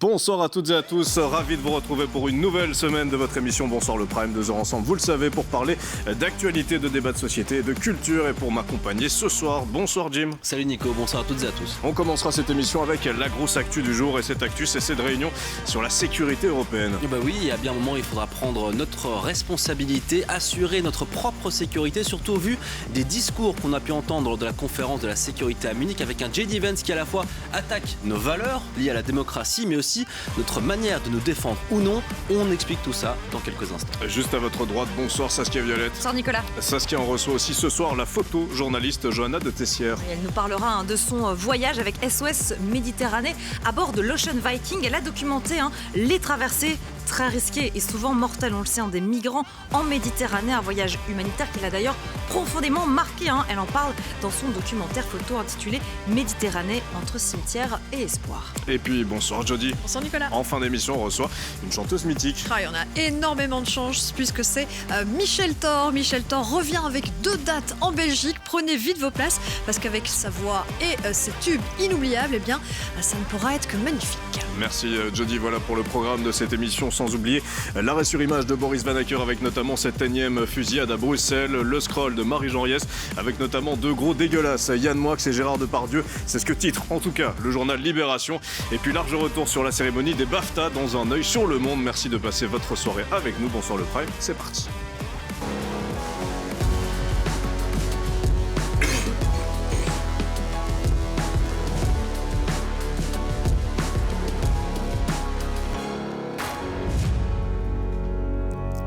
Bonsoir à toutes et à tous, ravi de vous retrouver pour une nouvelle semaine de votre émission Bonsoir le Prime, 2 heures ensemble, vous le savez, pour parler d'actualité, de débats de société, de culture, et pour m'accompagner ce soir, bonsoir Jim. Salut Nico, bonsoir à toutes et à tous. On commencera cette émission avec la grosse actu du jour, et cette actu c'est cette réunion sur la sécurité européenne. Et bah oui, il y a bien un moment il faudra prendre notre responsabilité, assurer notre propre sécurité, surtout au vu des discours qu'on a pu entendre lors de la conférence de la sécurité à Munich, avec un J.D. Vance qui à la fois attaque nos valeurs liées à la démocratie, mais aussi notre manière de nous défendre ou non. On explique tout ça dans quelques instants. Juste à votre droite, bonsoir Saskia Violette. Bonsoir Nicolas. Saskia, on reçoit aussi ce soir la photojournaliste Johanna de Tessière. Et elle nous parlera de son voyage avec SOS Méditerranée à bord de l'Ocean Viking. Elle a documenté les traversées très risquées et souvent mortelles, on le sait, des migrants en Méditerranée. Un voyage humanitaire qui l'a d'ailleurs profondément marqué. Elle en parle dans son documentaire photo intitulé Méditerranée entre cimetière et espoir. Et puis bonsoir Jody. Bonsoir Nicolas. En fin d'émission, on reçoit une chanteuse mythique. Il y en a énormément de chance puisque c'est Michel Thor. Michel Thor revient avec 2 dates en Belgique. Prenez vite vos places parce qu'avec sa voix et ses tubes inoubliables, eh bien, ça ne pourra être que magnifique. Merci Jody, voilà pour le programme de cette émission, sans oublier l'arrêt sur image de Boris Vanacker avec notamment cette énième fusillade à Bruxelles, le scroll de Marie-Jean Ries avec notamment 2 gros dégueulasses, Yann Moix et Gérard Depardieu, c'est ce que titre en tout cas le journal Libération, et puis large retour sur la cérémonie des BAFTA dans un œil sur le monde. Merci de passer votre soirée avec nous, bonsoir le Prime, c'est parti.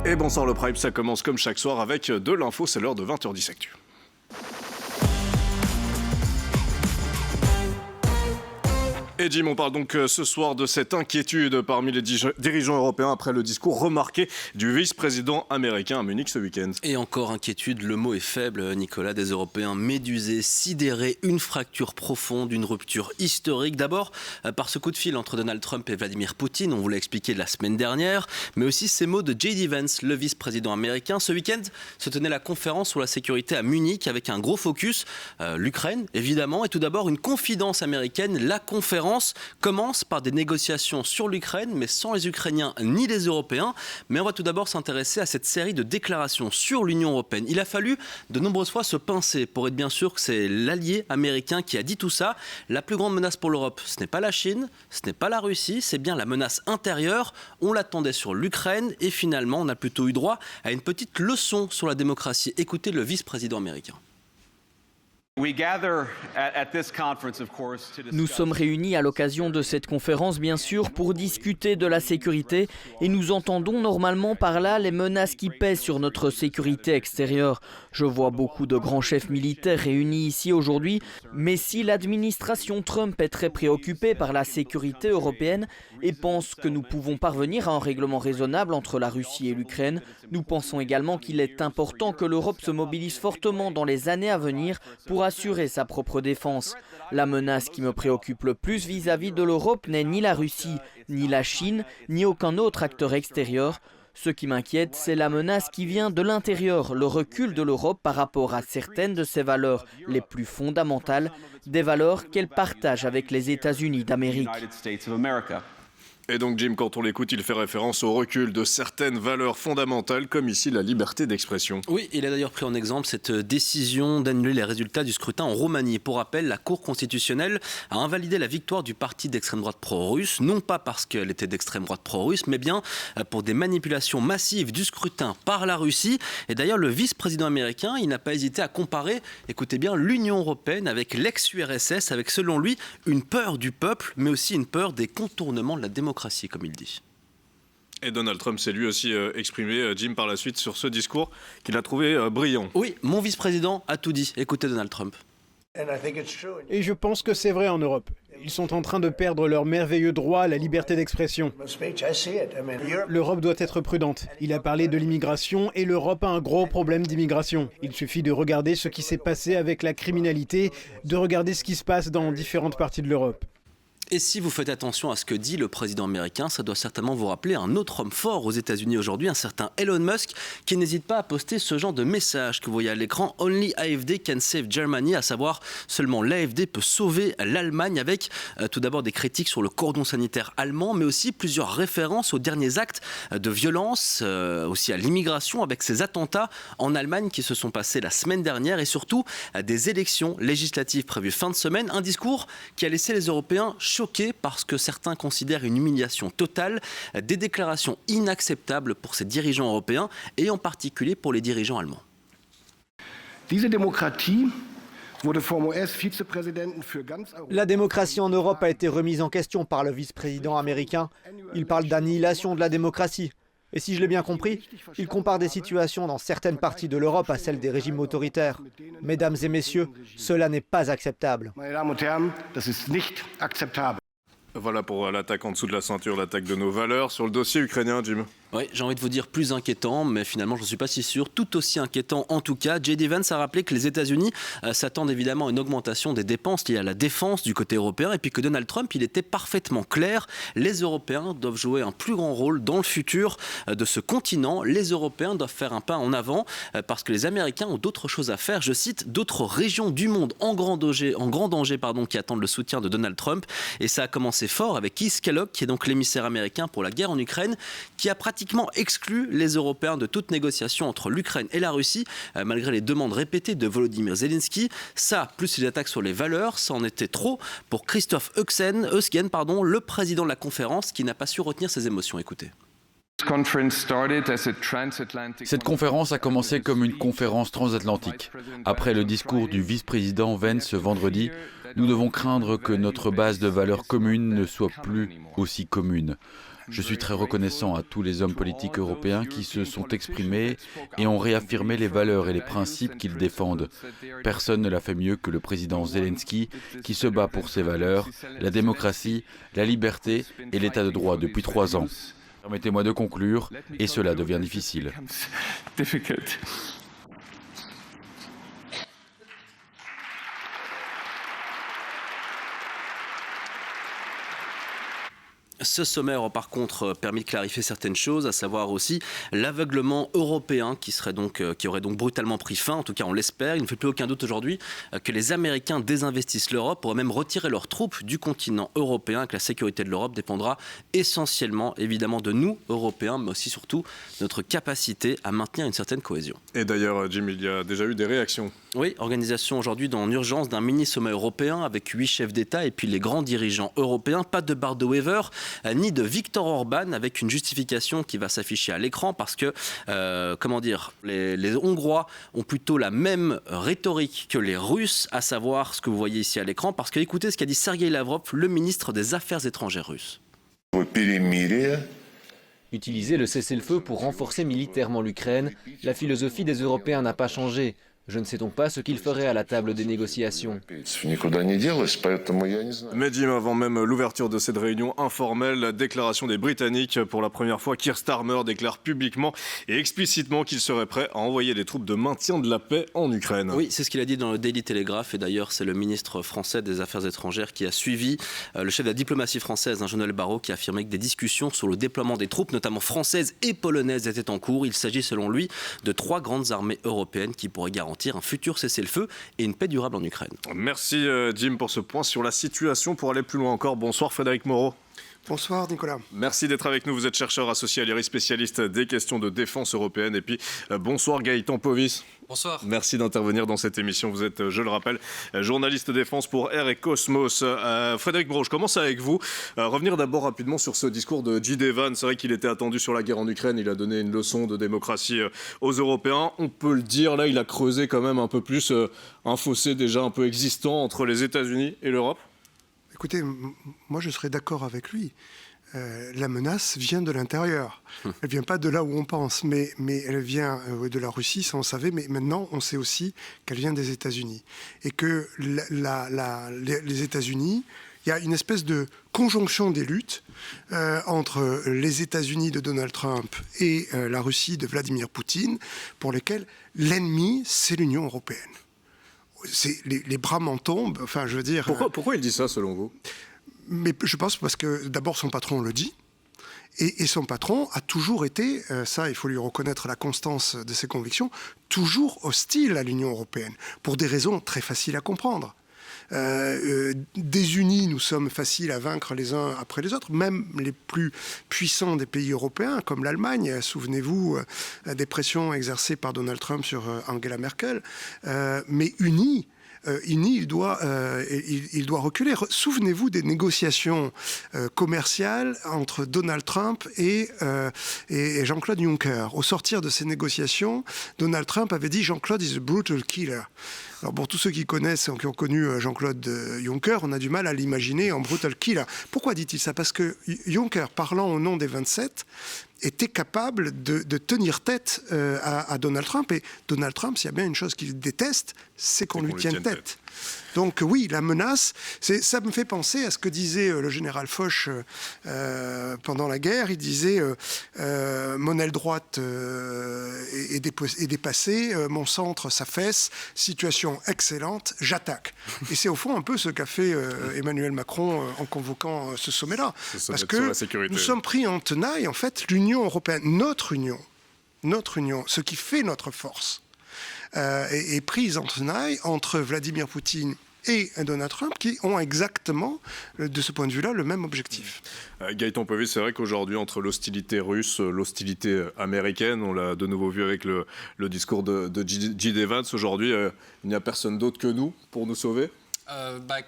Et bonsoir le Prime, ça commence comme chaque soir avec de l'info, c'est l'heure de 20h10 Actu. Et Jim, on parle donc ce soir de cette inquiétude parmi les dirigeants européens après le discours remarqué du vice-président américain à Munich ce week-end. Et encore inquiétude, le mot est faible, Nicolas, des Européens médusés, sidérés, une fracture profonde, une rupture historique. D'abord, par ce coup de fil entre Donald Trump et Vladimir Poutine, on vous l'a expliqué la semaine dernière, mais aussi ces mots de J.D. Vance, le vice-président américain. Ce week-end se tenait la conférence sur la sécurité à Munich avec un gros focus, l'Ukraine évidemment, et tout d'abord une confidence américaine, la conférence commence par des négociations sur l'Ukraine, mais sans les Ukrainiens ni les Européens. Mais on va tout d'abord s'intéresser à cette série de déclarations sur l'Union européenne. Il a fallu de nombreuses fois se pincer pour être bien sûr que c'est l'allié américain qui a dit tout ça. La plus grande menace pour l'Europe, ce n'est pas la Chine, ce n'est pas la Russie, c'est bien la menace intérieure. On l'attendait sur l'Ukraine et finalement on a plutôt eu droit à une petite leçon sur la démocratie. Écoutez le vice-président américain. Nous sommes réunis à l'occasion de cette conférence, bien sûr, pour discuter de la sécurité et nous entendons normalement par là les menaces qui pèsent sur notre sécurité extérieure. Je vois beaucoup de grands chefs militaires réunis ici aujourd'hui, mais si l'administration Trump est très préoccupée par la sécurité européenne et pense que nous pouvons parvenir à un règlement raisonnable entre la Russie et l'Ukraine, nous pensons également qu'il est important que l'Europe se mobilise fortement dans les années à venir pour assurer sa propre défense. La menace qui me préoccupe le plus vis-à-vis de l'Europe n'est ni la Russie, ni la Chine, ni aucun autre acteur extérieur. Ce qui m'inquiète, c'est la menace qui vient de l'intérieur, le recul de l'Europe par rapport à certaines de ses valeurs les plus fondamentales, des valeurs qu'elle partage avec les États-Unis d'Amérique. Et donc Jim, quand on l'écoute, il fait référence au recul de certaines valeurs fondamentales, comme ici la liberté d'expression. Oui, il a d'ailleurs pris en exemple cette décision d'annuler les résultats du scrutin en Roumanie. Pour rappel, la Cour constitutionnelle a invalidé la victoire du parti d'extrême droite pro-russe, non pas parce qu'elle était d'extrême droite pro-russe, mais bien pour des manipulations massives du scrutin par la Russie. Et d'ailleurs, le vice-président américain, il n'a pas hésité à comparer, écoutez bien, l'Union européenne avec l'ex-URSS, avec selon lui une peur du peuple, mais aussi une peur des contournements de la démocratie, comme il dit. Et Donald Trump s'est lui aussi exprimé, Jim, par la suite, sur ce discours qu'il a trouvé brillant. Oui, mon vice-président a tout dit. Écoutez Donald Trump. Et je pense que c'est vrai en Europe. Ils sont en train de perdre leur merveilleux droit à la liberté d'expression. L'Europe doit être prudente. Il a parlé de l'immigration et l'Europe a un gros problème d'immigration. Il suffit de regarder ce qui s'est passé avec la criminalité, de regarder ce qui se passe dans différentes parties de l'Europe. Et si vous faites attention à ce que dit le président américain, ça doit certainement vous rappeler un autre homme fort aux États-Unis aujourd'hui, un certain Elon Musk, qui n'hésite pas à poster ce genre de message que vous voyez à l'écran. Only AfD can save Germany, à savoir seulement l'AfD peut sauver l'Allemagne, avec tout d'abord des critiques sur le cordon sanitaire allemand, mais aussi plusieurs références aux derniers actes de violence, aussi à l'immigration, avec ces attentats en Allemagne qui se sont passés la semaine dernière, et surtout des élections législatives prévues fin de semaine. Un discours qui a laissé les Européens choqués parce que certains considèrent une humiliation totale, des déclarations inacceptables pour ces dirigeants européens et en particulier pour les dirigeants allemands. La démocratie en Europe a été remise en question par le vice-président américain. Il parle d'annihilation de la démocratie. Et si je l'ai bien compris, il compare des situations dans certaines parties de l'Europe à celles des régimes autoritaires. Mesdames et messieurs, cela n'est pas acceptable. Voilà pour l'attaque en dessous de la ceinture, l'attaque de nos valeurs. Sur le dossier ukrainien, Jim. Oui, j'ai envie de vous dire plus inquiétant, mais finalement, je ne suis pas si sûr. Tout aussi inquiétant, en tout cas. J.D. Vance a rappelé que les États-Unis s'attendent évidemment à une augmentation des dépenses liées à la défense du côté européen, et puis que Donald Trump, il était parfaitement clair. Les Européens doivent jouer un plus grand rôle dans le futur de ce continent. Les Européens doivent faire un pas en avant parce que les Américains ont d'autres choses à faire. Je cite, d'autres régions du monde en grand danger, qui attendent le soutien de Donald Trump. Et ça a commencé fort avec Keith Kellogg, qui est donc l'émissaire américain pour la guerre en Ukraine, qui a pratiquement exclu les Européens de toute négociation entre l'Ukraine et la Russie, malgré les demandes répétées de Volodymyr Zelensky. Ça, plus les attaques sur les valeurs, ça en était trop pour Christophe Eusgen, le président de la conférence, qui n'a pas su retenir ses émotions. Écoutez. Cette conférence a commencé comme une conférence transatlantique. Après le discours du vice-président Vance ce vendredi, nous devons craindre que notre base de valeurs communes ne soit plus aussi commune. Je suis très reconnaissant à tous les hommes politiques européens qui se sont exprimés et ont réaffirmé les valeurs et les principes qu'ils défendent. Personne ne l'a fait mieux que le président Zelensky, qui se bat pour ses valeurs, la démocratie, la liberté et l'état de droit depuis 3 ans. Permettez-moi de conclure, et cela devient difficile. Ce sommet aura par contre permis de clarifier certaines choses, à savoir aussi l'aveuglement européen qui aurait donc brutalement pris fin, en tout cas on l'espère. Il ne fait plus aucun doute aujourd'hui que les Américains désinvestissent l'Europe, pourraient même retirer leurs troupes du continent européen, que la sécurité de l'Europe dépendra essentiellement évidemment de nous, Européens, mais aussi surtout de notre capacité à maintenir une certaine cohésion. Et d'ailleurs, Jim, il y a déjà eu des réactions. Oui, organisation aujourd'hui en urgence d'un mini-sommet européen avec 8 chefs d'État et puis les grands dirigeants européens. Pas de Bardo Wever, ni de Viktor Orban, avec une justification qui va s'afficher à l'écran parce que, les Hongrois ont plutôt la même rhétorique que les Russes, à savoir ce que vous voyez ici à l'écran, parce que écoutez ce qu'a dit Sergei Lavrov, le ministre des Affaires étrangères russe. Utiliser le cessez-le-feu pour renforcer militairement l'Ukraine, la philosophie des Européens n'a pas changé. Je ne sais donc pas ce qu'ils feraient à la table des négociations. Mais Jim, avant même l'ouverture de cette réunion informelle, la déclaration des Britanniques, pour la première fois, Keir Starmer déclare publiquement et explicitement qu'il serait prêt à envoyer des troupes de maintien de la paix en Ukraine. Oui, c'est ce qu'il a dit dans le Daily Telegraph, et d'ailleurs c'est le ministre français des Affaires étrangères qui a suivi le chef de la diplomatie française, Jean-Noël Barrot, qui a affirmé que des discussions sur le déploiement des troupes, notamment françaises et polonaises, étaient en cours. Il s'agit selon lui de 3 grandes armées européennes qui pourraient garantir un futur cessez-le-feu et une paix durable en Ukraine. Merci Jim pour ce point sur la situation. Pour aller plus loin encore, bonsoir Frédéric Moreau. Bonsoir Nicolas. Merci d'être avec nous. Vous êtes chercheur associé à l'IRI, spécialiste des questions de défense européenne. Et puis bonsoir Gaëtan Povis. Bonsoir. Merci d'intervenir dans cette émission. Vous êtes, je le rappelle, journaliste défense pour Air et Cosmos. Frédéric Moreau, je commence avec vous. Revenir d'abord rapidement sur ce discours de J.D. Vance. C'est vrai qu'il était attendu sur la guerre en Ukraine. Il a donné une leçon de démocratie aux Européens. On peut le dire, là, il a creusé quand même un peu plus un fossé déjà un peu existant entre les États-Unis et l'Europe. Écoutez, moi je serais d'accord avec lui. La menace vient de l'intérieur. Elle ne vient pas de là où on pense, mais elle vient de la Russie, ça on savait, mais maintenant on sait aussi qu'elle vient des États-Unis. Et que les États-Unis, il y a une espèce de conjonction des luttes entre les États-Unis de Donald Trump et la Russie de Vladimir Poutine, pour lesquels l'ennemi, c'est l'Union européenne. Les bras m'en tombent, enfin je veux dire... Pourquoi il dit ça selon vous ? Mais je pense parce que d'abord son patron le dit. Et son patron a toujours été, ça il faut lui reconnaître la constance de ses convictions, toujours hostile à l'Union européenne, pour des raisons très faciles à comprendre. Désunis, nous sommes faciles à vaincre les uns après les autres, même les plus puissants des pays européens, comme l'Allemagne. Souvenez-vous des pressions exercées par Donald Trump sur Angela Merkel. Mais unis, il doit reculer. Souvenez-vous des négociations commerciales entre Donald Trump et Jean-Claude Juncker. Au sortir de ces négociations, Donald Trump avait dit « Jean-Claude is a brutal killer ». Alors pour tous ceux qui connaissent, qui ont connu Jean-Claude Juncker, on a du mal à l'imaginer en brutal killer. Pourquoi dit-il ça? Parce que Juncker, parlant au nom des 27, était capable de tenir tête à Donald Trump. Et Donald Trump, s'il y a bien une chose qu'il déteste, c'est qu'on lui tienne tête. Donc oui, la menace, ça me fait penser à ce que disait le général Foch pendant la guerre. Il disait mon aile droite est dépassée, mon centre s'affaisse, situation excellente, j'attaque. Et c'est au fond un peu ce qu'a fait Emmanuel Macron en convoquant ce sommet-là. Parce que nous sommes pris en tenaille, en fait, l'Union européenne, notre union, ce qui fait notre force, est prise en tenaille entre Vladimir Poutine et Donald Trump, qui ont exactement, de ce point de vue-là, le même objectif. Gaëtan Powys, c'est vrai qu'aujourd'hui, entre l'hostilité russe, l'hostilité américaine, on l'a de nouveau vu avec le discours de J.D. Vance, aujourd'hui, il n'y a personne d'autre que nous pour nous sauver.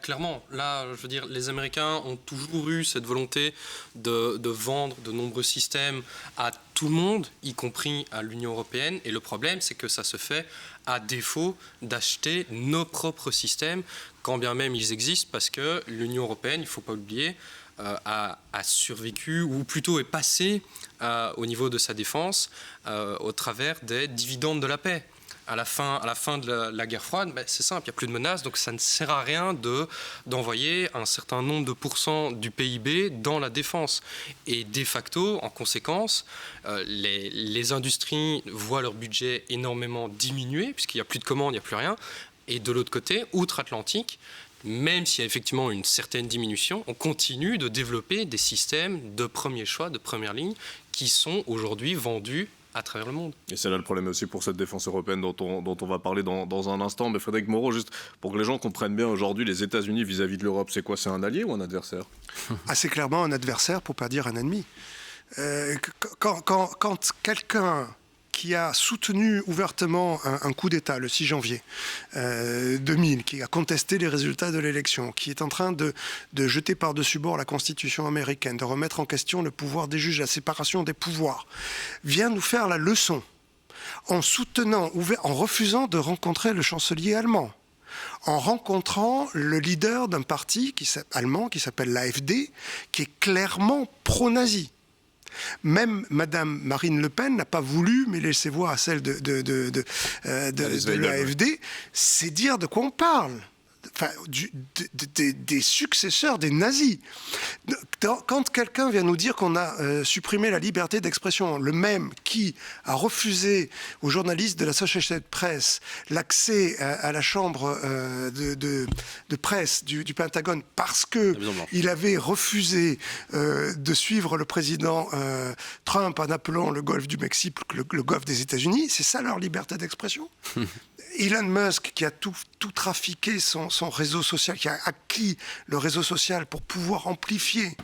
Clairement, là, je veux dire, les Américains ont toujours eu cette volonté de vendre de nombreux systèmes à tout le monde, y compris à l'Union européenne. Et le problème, c'est que ça se fait à défaut d'acheter nos propres systèmes, quand bien même ils existent, parce que l'Union européenne, il ne faut pas oublier, a survécu, ou plutôt est passée au niveau de sa défense au travers des dividendes de la paix. À la fin de la guerre froide, c'est simple, il n'y a plus de menaces, donc ça ne sert à rien d'envoyer un certain nombre de pourcents du PIB dans la défense. Et de facto, en conséquence, les industries voient leur budget énormément diminuer, puisqu'il n'y a plus de commandes, il n'y a plus rien. Et de l'autre côté, outre-Atlantique, même s'il y a effectivement une certaine diminution, on continue de développer des systèmes de premier choix, de première ligne, qui sont aujourd'hui vendus à travers le monde. Et c'est là le problème aussi pour cette défense européenne dont on va parler dans un instant. Mais Frédéric Moreau, juste pour que les gens comprennent bien aujourd'hui, les États-Unis vis-à-vis de l'Europe, c'est quoi? C'est un allié ou un adversaire? C'est clairement un adversaire, pour ne pas dire un ennemi. Quand quelqu'un qui a soutenu ouvertement un coup d'État le 6 janvier 2000, qui a contesté les résultats de l'élection, qui est en train de jeter par-dessus bord la Constitution américaine, de remettre en question le pouvoir des juges, la séparation des pouvoirs, vient nous faire la leçon en refusant de rencontrer le chancelier allemand, en rencontrant le leader d'un parti allemand qui s'appelle l'AfD, qui est clairement pro-nazi. Même Madame Marine Le Pen n'a pas voulu, mais laissez voir à celle de l'AfD, c'est dire de quoi on parle. Enfin, des successeurs des nazis. Quand quelqu'un vient nous dire qu'on a supprimé la liberté d'expression, le même qui a refusé aux journalistes de l'Associated Press l'accès à la chambre de presse du Pentagone parce qu'il avait refusé de suivre le président Trump en appelant le golfe du Mexique le golfe des États-Unis, c'est ça leur liberté d'expression? Elon Musk, qui a tout trafiqué son réseau social, qui a acquis le réseau social pour pouvoir amplifier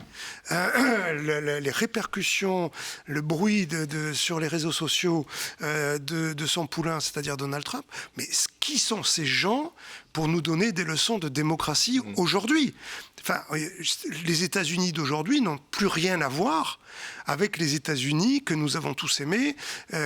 les répercussions, le bruit sur les réseaux sociaux de son poulain, c'est-à-dire Donald Trump. Mais qui sont ces gens pour nous donner des leçons de démocratie aujourd'hui? Enfin, les États-Unis d'aujourd'hui n'ont plus rien à voir avec les États-Unis que nous avons tous aimés,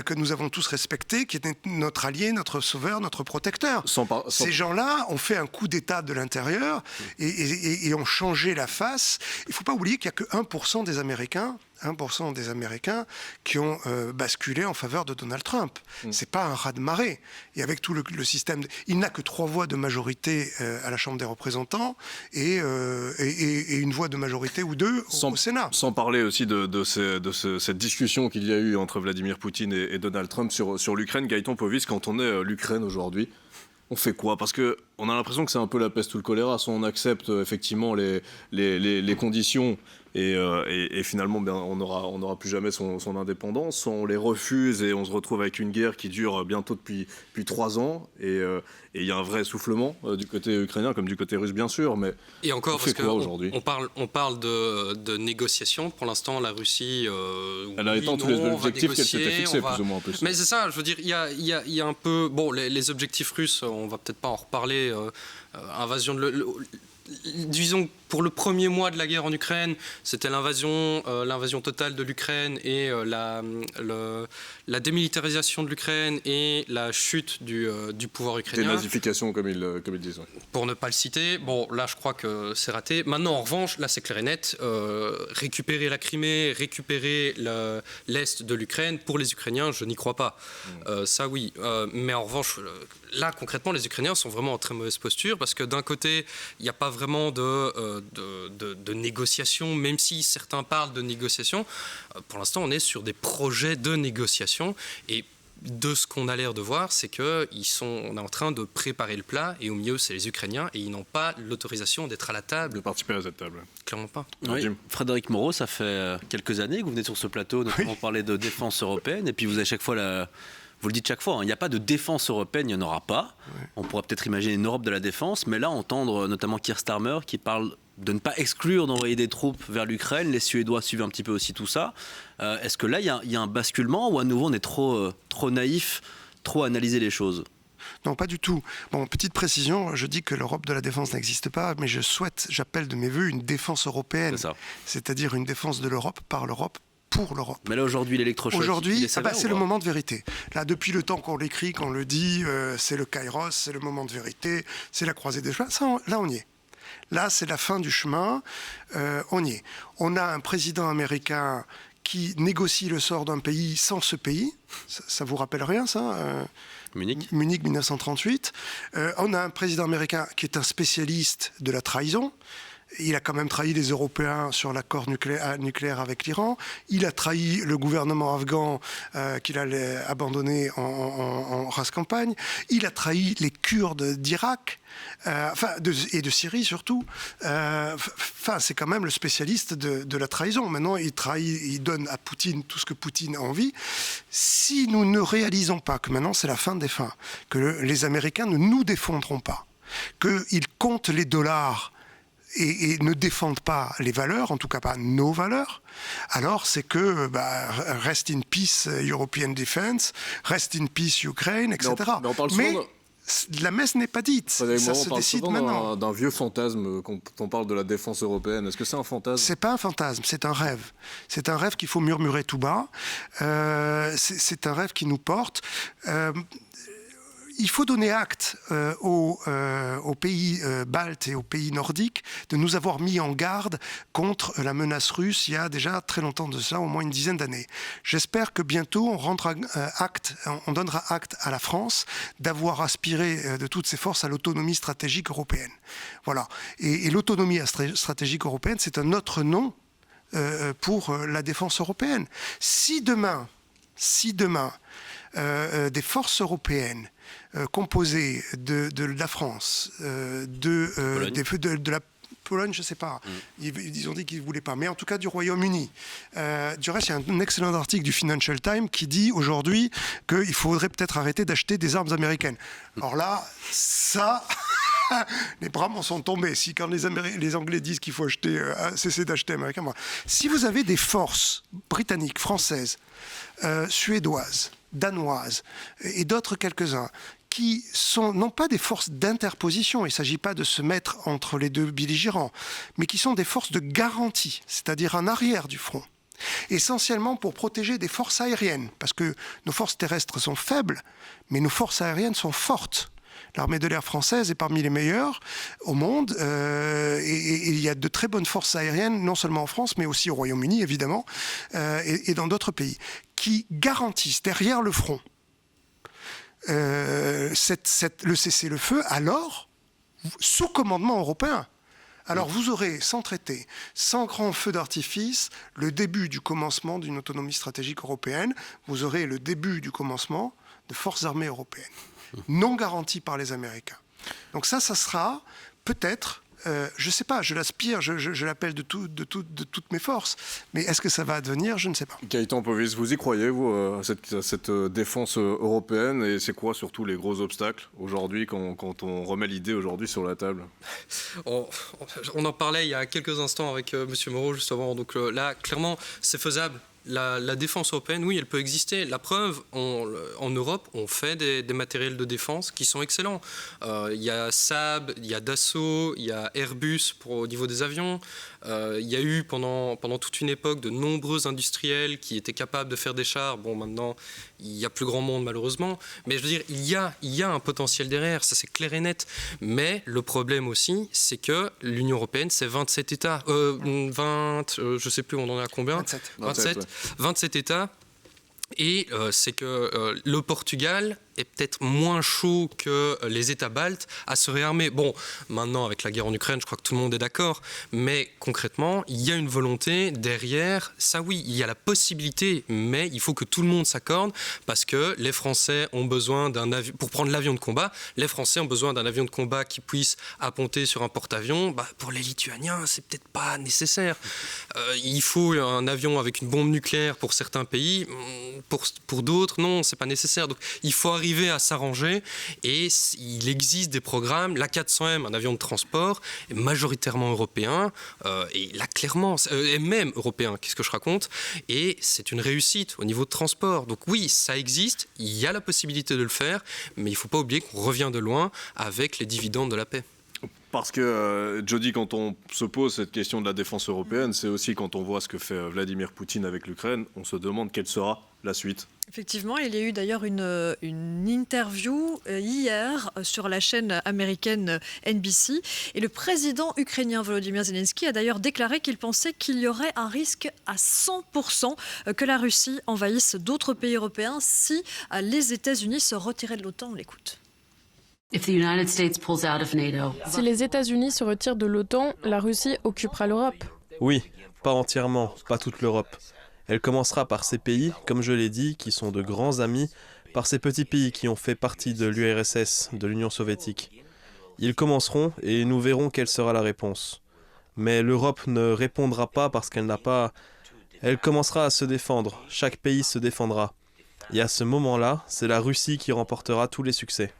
que nous avons tous respectés, qui étaient notre allié, notre sauveur, notre protecteur. Ces gens-là ont fait un coup d'État de l'intérieur et ont changé la face. Il ne faut pas oublier qu'il n'y a que 1% des Américains 1% des Américains qui ont basculé en faveur de Donald Trump. C'est pas un raz-de-marée. Et avec tout le système... Il n'a que 3 voix de majorité à la Chambre des représentants et une voix de majorité ou 2 au Sénat. Sans parler aussi de cette discussion qu'il y a eu entre Vladimir Poutine et Donald Trump sur l'Ukraine. Gaëtan Powys, quand on est l'Ukraine aujourd'hui, on fait quoi? Parce que On a l'impression que c'est un peu la peste ou le choléra. Soit on accepte effectivement les conditions et finalement on n'aura plus jamais son indépendance, soit on les refuse et on se retrouve avec une guerre qui dure bientôt depuis 3 ans et il y a un vrai essoufflement du côté ukrainien comme du côté russe bien sûr. Mais et encore on fait parce quoi aujourd'hui ? on parle de négociations. Pour l'instant, la Russie elle a éteint tous les objectifs qu'elle s'était fixés plus ou moins en plus. Mais c'est ça, je veux dire, il y a un peu les objectifs russes. On va peut-être pas en reparler. Invasion disons pour le premier mois de la guerre en Ukraine, c'était l'invasion totale de l'Ukraine et la démilitarisation de l'Ukraine et la chute du pouvoir ukrainien. Dénazification comme ils disent. Ouais. Pour ne pas le citer, bon là je crois que c'est raté. Maintenant en revanche, là c'est clair et net, récupérer la Crimée, récupérer l'Est de l'Ukraine, pour les Ukrainiens je n'y crois pas. Ça oui, mais en revanche, là concrètement les Ukrainiens sont vraiment en très mauvaise posture parce que d'un côté, il n'y a pas vraiment de négociations, même si certains parlent de négociations. Pour l'instant, on est sur des projets de négociation et de ce qu'on a l'air de voir, c'est qu'on est en train de préparer le plat et au milieu, c'est les Ukrainiens et ils n'ont pas l'autorisation d'être à la table. De participer à cette table. Clairement pas. Oui. Frédéric Moreau, ça fait quelques années que vous venez sur ce plateau, notamment parler de défense européenne et puis vous avez chaque fois vous le dites chaque fois, il n'y a pas de défense européenne, il n'y en aura pas. Ouais. On pourra peut-être imaginer une Europe de la défense, mais là, entendre notamment Keir Starmer qui parle de ne pas exclure d'envoyer des troupes vers l'Ukraine, les Suédois suivent un petit peu aussi tout ça. Est-ce que là, il y a un basculement ou à nouveau on est trop naïf, trop à analyser les choses ? Non, pas du tout. Bon, petite précision, je dis que l'Europe de la défense n'existe pas, mais j'appelle de mes voeux une défense européenne. C'est ça. C'est-à-dire une défense de l'Europe par l'Europe. Pour l'Europe. Mais là aujourd'hui l'électrochoc, c'est le moment de vérité. Là depuis le temps qu'on l'écrit, qu'on le dit, c'est le kairos, c'est le moment de vérité, c'est la croisée des chemins. Là on y est. Là c'est la fin du chemin, on y est. On a un président américain qui négocie le sort d'un pays sans ce pays. Ça vous rappelle rien ça Munich 1938. On a un président américain qui est un spécialiste de la trahison. Il a quand même trahi les Européens sur l'accord nucléaire avec l'Iran. Il a trahi le gouvernement afghan qu'il allait abandonner en race campagne. Il a trahi les Kurdes d'Irak, et de Syrie surtout. C'est quand même le spécialiste de la trahison. Maintenant, il donne à Poutine tout ce que Poutine a envie. Si nous ne réalisons pas que maintenant c'est la fin des fins, que les Américains ne nous défendront pas, qu'ils comptent les dollars et ne défendent pas les valeurs, en tout cas pas nos valeurs, alors c'est que rest in peace European Defense, rest in peace Ukraine, etc. Mais la messe n'est pas dite, ça se décide maintenant. D'un vieux fantasme quand on parle de la défense européenne, est-ce que c'est un fantasme ? C'est pas un fantasme, c'est un rêve. C'est un rêve qu'il faut murmurer tout bas, c'est un rêve qui nous porte. Il faut donner acte aux pays baltes et aux pays nordiques de nous avoir mis en garde contre la menace russe il y a déjà très longtemps de ça, au moins une dizaine d'années. J'espère que bientôt on donnera acte à la France d'avoir aspiré de toutes ses forces à l'autonomie stratégique européenne. Voilà. Et l'autonomie stratégique européenne, c'est un autre nom pour la défense européenne. Si demain, des forces européennes composées de la France, de la Pologne, je ne sais pas. Ils ont dit qu'ils ne voulaient pas. Mais en tout cas, du Royaume-Uni. Du reste, il y a un excellent article du Financial Times qui dit aujourd'hui qu'il faudrait peut-être arrêter d'acheter des armes américaines. Alors là, ça... les bras m'en sont tombés. Si quand les Anglais disent qu'il faut cesser d'acheter américain, si vous avez des forces britanniques, françaises, suédoises, danoises et d'autres quelques-uns qui sont non pas des forces d'interposition, il ne s'agit pas de se mettre entre les deux belligérants, mais qui sont des forces de garantie, c'est-à-dire en arrière du front, essentiellement pour protéger des forces aériennes, parce que nos forces terrestres sont faibles, mais nos forces aériennes sont fortes. L'armée de l'air française est parmi les meilleures au monde et il y a de très bonnes forces aériennes, non seulement en France, mais aussi au Royaume-Uni, évidemment, et dans d'autres pays, qui garantissent derrière le front le cessez-le-feu, alors, sous commandement européen. Alors vous aurez, sans traité, sans grand feu d'artifice, le début du commencement d'une autonomie stratégique européenne. Vous aurez le début du commencement de forces armées européennes, non garanties par les Américains. Donc ça sera peut-être, je ne sais pas, je l'aspire, je l'appelle de toutes mes forces, mais est-ce que ça va advenir? Je ne sais pas. Gaëtan Povis, vous y croyez, vous, à cette défense européenne, et c'est quoi surtout les gros obstacles aujourd'hui quand on remet l'idée aujourd'hui sur la table? On en parlait il y a quelques instants avec M. Moreau juste avant, donc là clairement c'est faisable. La défense européenne, oui, elle peut exister. La preuve, en Europe, on fait des matériels de défense qui sont excellents. Il y a Saab, il y a Dassault, il y a Airbus au niveau des avions. Il y a eu pendant toute une époque de nombreux industriels qui étaient capables de faire des chars. Bon, maintenant, il y a plus grand monde malheureusement. Mais je veux dire, il y a un potentiel derrière, ça c'est clair et net. Mais le problème aussi, c'est que l'Union européenne, c'est 27 États. Je ne sais plus, on en est à combien? 27 États. Et c'est que le Portugal est peut-être moins chaud que les États baltes à se réarmer. Bon, maintenant, avec la guerre en Ukraine, je crois que tout le monde est d'accord, mais concrètement, il y a une volonté derrière. Ça, oui, il y a la possibilité, mais il faut que tout le monde s'accorde, parce que les Français ont besoin d'un avion, pour prendre l'avion de combat, les Français ont besoin d'un avion de combat qui puisse apponter sur un porte-avions. Pour les Lituaniens, c'est peut-être pas nécessaire. Il faut un avion avec une bombe nucléaire pour certains pays, pour d'autres, non, c'est pas nécessaire. Donc, il faut arriver à s'arranger, et il existe des programmes. L'A400M, un avion de transport, est majoritairement européen, et là clairement, et même européen, qu'est-ce que je raconte, et c'est une réussite au niveau de transport. Donc oui, ça existe, il y a la possibilité de le faire, mais il ne faut pas oublier qu'on revient de loin avec les dividendes de la paix. Parce que, Jody, quand on se pose cette question de la défense européenne, c'est aussi quand on voit ce que fait Vladimir Poutine avec l'Ukraine, on se demande quelle sera la suite. Effectivement, il y a eu d'ailleurs une interview hier sur la chaîne américaine NBC. Et le président ukrainien Volodymyr Zelensky a d'ailleurs déclaré qu'il pensait qu'il y aurait un risque à 100% que la Russie envahisse d'autres pays européens si les États-Unis se retiraient de l'OTAN. On l'écoute. Si les États-Unis se retirent de l'OTAN, la Russie occupera l'Europe. Oui, pas entièrement, pas toute l'Europe. Elle commencera par ces pays, comme je l'ai dit, qui sont de grands amis, par ces petits pays qui ont fait partie de l'URSS, de l'Union soviétique. Ils commenceront et nous verrons quelle sera la réponse. Mais l'Europe ne répondra pas parce qu'elle n'a pas... Elle commencera à se défendre, chaque pays se défendra. Et à ce moment-là, c'est la Russie qui remportera tous les succès.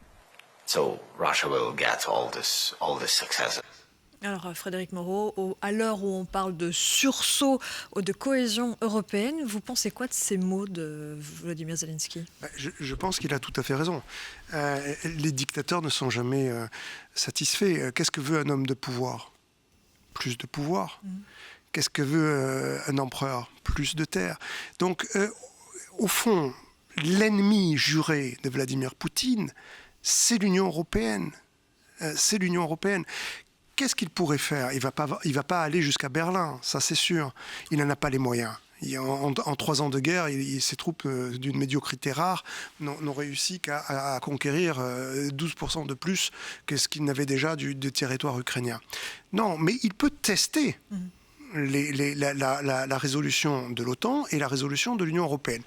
Alors Frédéric Moreau, à l'heure où on parle de sursaut ou de cohésion européenne, vous pensez quoi de ces mots de Volodymyr Zelensky? Je pense qu'il a tout à fait raison. Les dictateurs ne sont jamais satisfaits. Qu'est-ce que veut un homme de pouvoir? Plus de pouvoir. Qu'est-ce que veut un empereur? Plus de terre. Donc, au fond, l'ennemi juré de Vladimir Poutine, c'est l'Union européenne. C'est l'Union européenne. Qu'est-ce qu'il pourrait faire? Il va pas aller jusqu'à Berlin, ça c'est sûr. Il n'en a pas les moyens. En 3 ans de guerre, ses troupes d'une médiocrité rare n'ont réussi qu'à conquérir 12% de plus que ce qu'ils n'avaient déjà du territoire ukrainien. Non, mais il peut tester la résolution de l'OTAN et la résolution de l'Union européenne.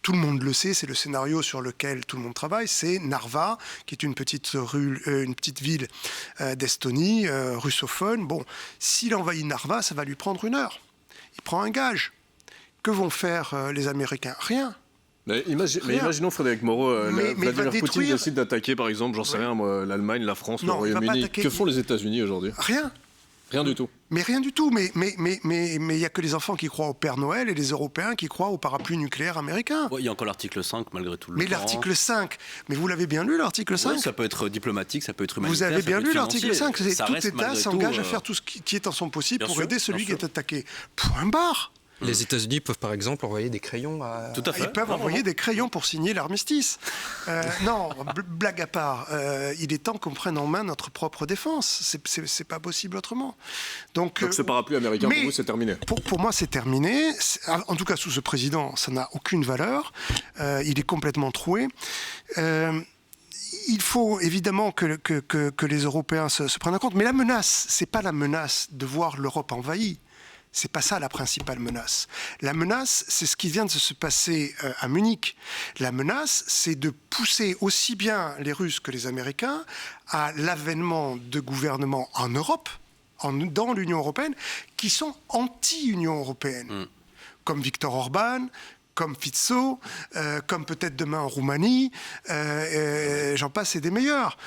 Tout le monde le sait, c'est le scénario sur lequel tout le monde travaille, c'est Narva, qui est une petite ville d'Estonie, russophone. Bon, s'il envahit Narva, ça va lui prendre 1 heure. Il prend un gage. Que vont faire les Américains? Rien. Mais imaginons, Frédéric Moreau, Vladimir Poutine décide d'attaquer, par exemple, j'en sais rien, moi, l'Allemagne, la France, le Royaume-Uni. Que font les États-Unis aujourd'hui? Rien. Rien du tout. Mais rien du tout. Mais il n'y a que les enfants qui croient au Père Noël et les Européens qui croient au parapluie nucléaire américain. Ouais, il y a encore l'article 5 malgré tout. Mais l'article 5, mais vous l'avez bien lu l'article 5 Ça peut être diplomatique, ça peut être humanitaire. Vous avez bien lu l'article 5. Tout État s'engage à faire tout ce qui est en son possible pour aider celui qui est attaqué. Point barre. Les États-Unis peuvent par exemple envoyer des crayons à... Tout à fait. Ils peuvent envoyer des crayons pour signer l'armistice. Non, blague à part, il est temps qu'on prenne en main notre propre défense. C'est pas possible autrement. Donc ce parapluie américain, pour vous, c'est terminé? Pour moi, c'est terminé. En tout cas, sous ce président, ça n'a aucune valeur. Il est complètement troué. Il faut évidemment que les Européens se prennent en compte. Mais la menace, c'est pas la menace de voir l'Europe envahie. C'est pas ça la principale menace. La menace, c'est ce qui vient de se passer à Munich. La menace, c'est de pousser aussi bien les Russes que les Américains à l'avènement de gouvernements en Europe, dans l'Union européenne, qui sont anti-Union européenne, comme Viktor Orban, comme Fico, comme peut-être demain en Roumanie, j'en passe et des meilleurs.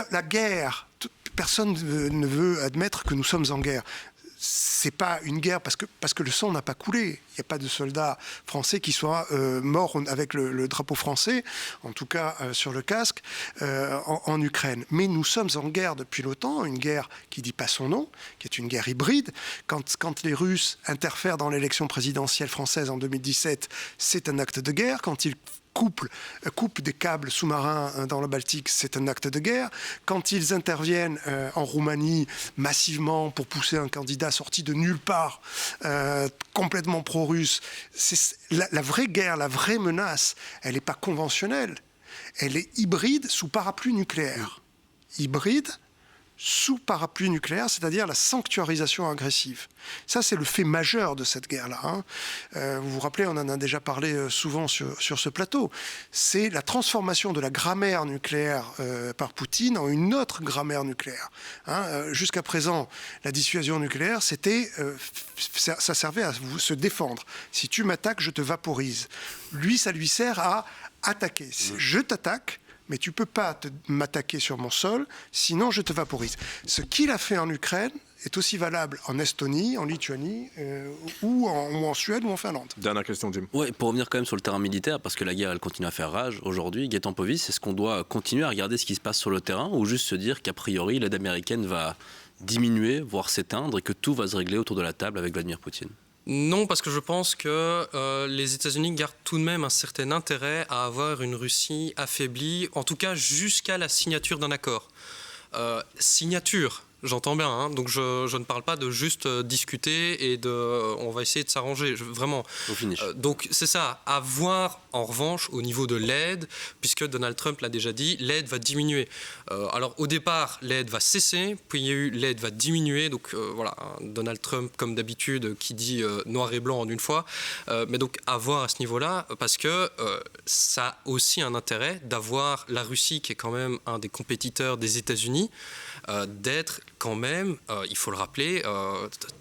La guerre, personne ne veut admettre que nous sommes en guerre. C'est pas une guerre parce que le sang n'a pas coulé. Il n'y a pas de soldats français qui soient morts avec le drapeau français, en tout cas sur le casque, en Ukraine. Mais nous sommes en guerre depuis longtemps, une guerre qui ne dit pas son nom, qui est une guerre hybride. Quand les Russes interfèrent dans l'élection présidentielle française en 2017, c'est un acte de guerre. Quand ils coupe des câbles sous-marins dans le Baltique, c'est un acte de guerre. Quand ils interviennent en Roumanie massivement pour pousser un candidat sorti de nulle part, complètement pro-russe, la vraie guerre, la vraie menace, elle n'est pas conventionnelle. Elle est hybride sous parapluie nucléaire. Hybride sous parapluie nucléaire, c'est-à-dire la sanctuarisation agressive. Ça, c'est le fait majeur de cette guerre-là. Vous vous rappelez, on en a déjà parlé souvent sur ce plateau. C'est la transformation de la grammaire nucléaire par Poutine en une autre grammaire nucléaire. Jusqu'à présent, la dissuasion nucléaire, ça servait à se défendre. Si tu m'attaques, je te vaporise. Lui, ça lui sert à attaquer. Je t'attaque, mais tu ne peux pas m'attaquer sur mon sol, sinon je te vaporise. Ce qu'il a fait en Ukraine est aussi valable en Estonie, en Lituanie, ou en Suède ou en Finlande. Dernière question, Jim. Ouais, pour revenir quand même sur le terrain militaire, parce que la guerre, elle continue à faire rage aujourd'hui. Gaëtan Povis, est-ce qu'on doit continuer à regarder ce qui se passe sur le terrain, ou juste se dire qu'a priori, l'aide américaine va diminuer, voire s'éteindre, et que tout va se régler autour de la table avec Vladimir Poutine ? Non, parce que je pense que les États-Unis gardent tout de même un certain intérêt à avoir une Russie affaiblie, en tout cas jusqu'à la signature d'un accord. Signature, j'entends bien, donc je ne parle pas de juste discuter et on va essayer de s'arranger, vraiment. Donc c'est ça, à voir en revanche au niveau de l'aide, puisque Donald Trump l'a déjà dit, l'aide va diminuer. Alors au départ, l'aide va cesser, puis il y a eu l'aide va diminuer, donc voilà, Donald Trump comme d'habitude qui dit noir et blanc en une fois, mais donc à voir à ce niveau-là, parce que ça a aussi un intérêt d'avoir la Russie qui est quand même un des compétiteurs des États-Unis, d'être quand même, il faut le rappeler,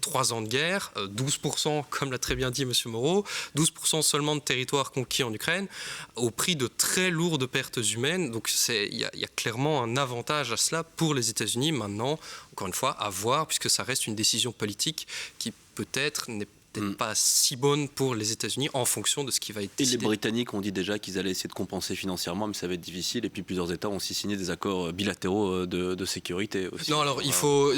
3 ans de guerre, 12%, comme l'a très bien dit M. Moreau, 12% seulement de territoire conquis en Ukraine, au prix de très lourdes pertes humaines. Donc il y a clairement un avantage à cela pour les États-Unis. Maintenant, encore une fois, à voir, puisque ça reste une décision politique qui peut-être n'est peut-être pas si bonne pour les États-Unis en fonction de ce qui va être décidé. Et les Britanniques ont dit déjà qu'ils allaient essayer de compenser financièrement, mais ça va être difficile. Et puis plusieurs États ont aussi signé des accords bilatéraux de sécurité aussi. Non, alors il faut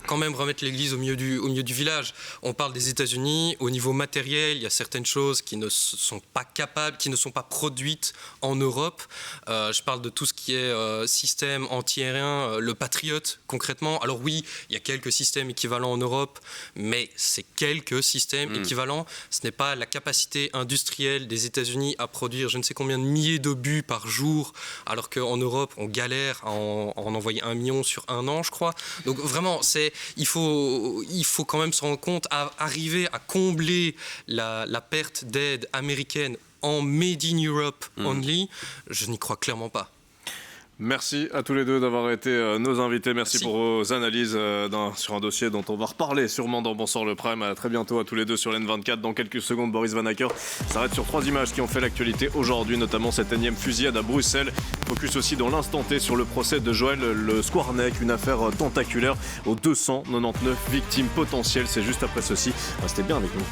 quand même remettre l'église au milieu du village. On parle des États-Unis. Au niveau matériel, il y a certaines choses qui ne sont pas capables, qui ne sont pas produites en Europe. Je parle de tout ce qui est système anti-aérien, le Patriot concrètement. Alors oui, il y a quelques systèmes équivalents en Europe, mais c'est quelques systèmes équivalents. Ce n'est pas la capacité industrielle des États-Unis à produire je ne sais combien de milliers d'obus par jour, alors qu'en Europe, on galère à en envoyer 1 million sur 1 an, je crois. Donc vraiment, il faut quand même se rendre compte, arriver à combler la perte d'aide américaine en Made in Europe only, je n'y crois clairement pas. Merci à tous les deux d'avoir été nos invités. Merci pour vos analyses sur un dossier dont on va reparler sûrement dans Bonsoir le Prime. À très bientôt à tous les deux sur l'N24. Dans quelques secondes, Boris Vanacker s'arrête sur 3 images qui ont fait l'actualité aujourd'hui, notamment cette énième fusillade à Bruxelles. Focus aussi dans l'instant T sur le procès de Joël Le Squarnec, une affaire tentaculaire aux 299 victimes potentielles. C'est juste après ceci. Restez bien avec nous.